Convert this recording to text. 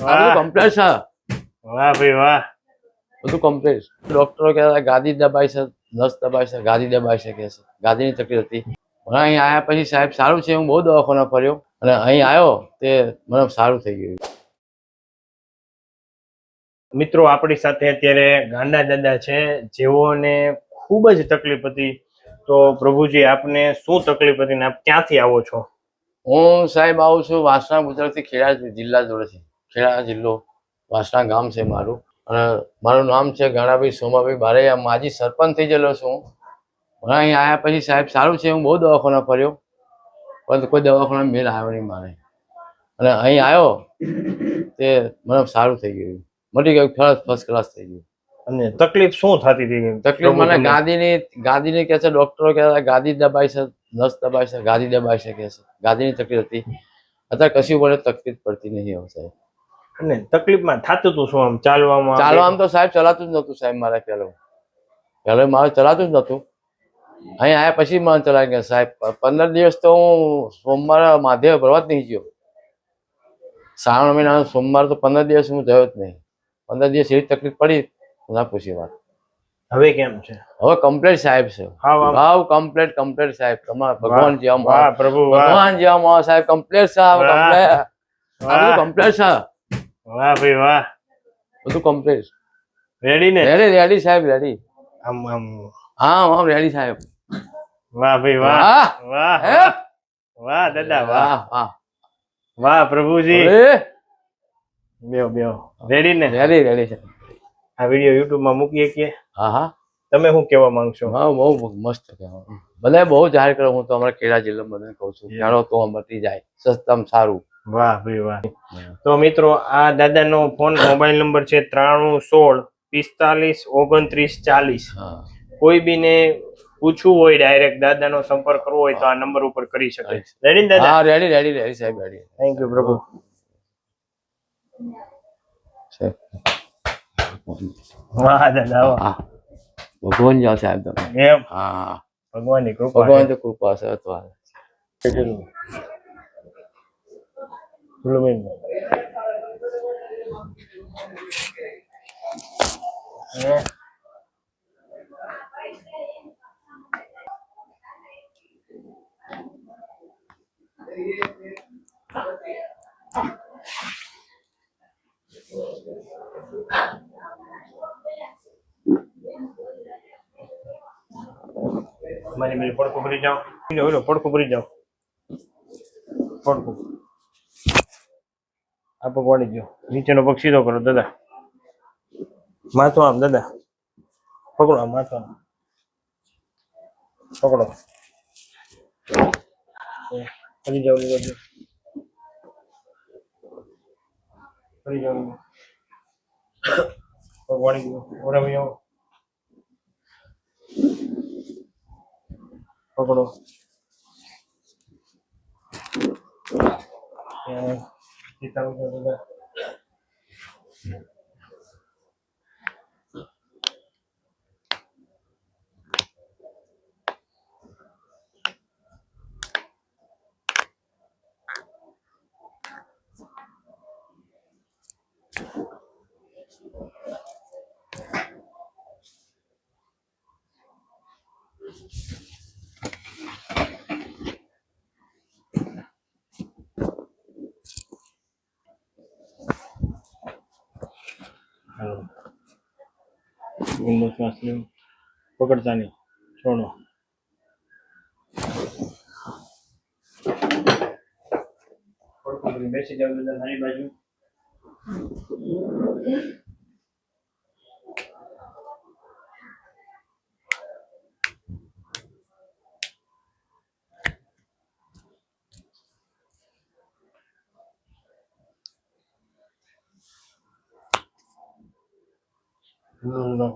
આ બધું વાહ કમ્પ્લેટ છે, વાહ ભાઈ વાહ. બધું કમ્પ્લેટ. ડોક્ટરો કહેતા ગાદી દબાઈ છે, નસ દબાઈ છે, ગાદી દબાઈ શકે છે, ગાદીની તકલીફ હતી. પણ અહીં આવ્યા પછી સાહેબ સારું છે. હું બહુ દવાખાના ફર્યો અને અહીં આવ્યો તે મને સારું થઈ ગયું. મિત્રો આપણી સાથે અત્યારે ગાંડા દાદા છે, જેઓને ખૂબ જ તકલીફ હતી. તો પ્રભુજી આપને શું તકલીફ હતી ને આપ ક્યાંથી આવો છો? હું સાહેબ આવું છું વાસણા ગુજરાતથી, ખેડા જિલ્લા જોડેથી. ખેડા જિલ્લો, વાસણા ગામ છે મારું. અને મારું નામ છે ગાણાભાઈ સોમાભાઈ બારૈયા. માજી સરપંચ થઈ ગયેલો છું. પણ અહીં આવ્યા પછી સાહેબ સારું છે. હું બહુ દવાખાના ફર્યો પણ કોઈ દવાખાના મેળ આવ્યો નહીં મારે. અને અહીં આવ્યો તે મને સારું થઈ ગયું, મટી ગયું, ફર્સ્ટ ક્લાસ થઈ ગયું. અને તકલીફ શું થતી હતી? તકલીફ મને ગાદીની કહે છે, ડોક્ટરો કહેતા ગાદી દબાઈ છે, નસ દબાઈ છે, ગાદી દબાઈ શકે છે, ગાદીની તકલીફ હતી. અત્યારે કશું પડે તકલીફ પડતી નહીં હવે સાહેબ. અને તકલીફમાં થતું હતું શું? આમ ચાલવામાં તો સાહેબ ચલાતું જ નહોતું સાહેબ મારે. પહેલો મારે ચલાતું જ નહોતું. અહીં આવ્યા પછી મને ચલાવી ગયા સાહેબ. 15 દિવસ તો હું સોમવારે મહાદેવ ભરવા જ નહીં ગયો. શ્રાવણ મહિનાનો સોમવાર તો 15 દિવસ હું ગયો જ નહીં. 15 દિવસ એવી તકલીફ પડી ના પૂછી વાત. હવે કેમ છે? હવે કમ્પ્લીટ સાહેબ છે. હાવ કમ્પ્લીટ સાહેબ. તમારા ભગવાન જેવા વાહ પ્રભુ વાહ. ભગવાન જેવા માણસ સાહેબ. કમ્પ્લીટ છે. વાહ કમ્પ્લીટ છે. વાહ ભાઈ વાહ. બધું કમ્પ્લીટ. રેડી ને? રેડી સાહેબ, રેડી. આમ હા રેડી સાહેબ. વાહ ભાઈ વાહ. વાહ વાહ દાદા વાહ. વાહ પ્રભુજી. બેહો રેડી ને? રેડી છે. આ વિડિયો YouTube માં મૂકી શકીએ? હા. તમે શું કહેવા માંગશો? હા બહુ મસ્ત કહેવાય. બધા બહુ જાહેર કરો. હું તો અમારા ખેડા જિલ્લામાં બધાને કહું છું, જાણો તો મટી જાય, સસ્તામાં સારું. વાહ ભાઈ વાહ. તો મિત્રો આ દાદાનો મોબાઈલ નંબર છે 9316 45 29 40. કોઈ બીને પૂછવું હોય, ડાયરેક્ટ દાદાનો સંપર્ક કરવો હોય તો આ નંબર ઉપર કરી શકે. રેડી દાદા? હા રેડી સાહેબ, રેડી. થેન્ક યુ પ્રભુ. વાહ દાદા વાહ. ભગવાન જાવ સાહેબ તમે. એમ? હા ભગવાનની કૃપા. ભગવાન તો કૃપા છે. મારી મેરી પડખું ભરી જાઓ. પડખું ભરી જાઓ. પડખું આ પગ વાળી ગયો. નીચેનો પગ સીધો કરો દાદા. માથું આમ દાદા પકડો. આમ માથું આમ પકડો. ફરી જાઓ. ફરી જાઓ. પગ વાળી ગયો. ઓરા ભાઈ આવો. પકડો. સીતા દાદા. ઊંડો શ્વાસ લેવો. પકડતા નહીં. છોડો. બેસી જાવ દાદા નાની બાજુ. No.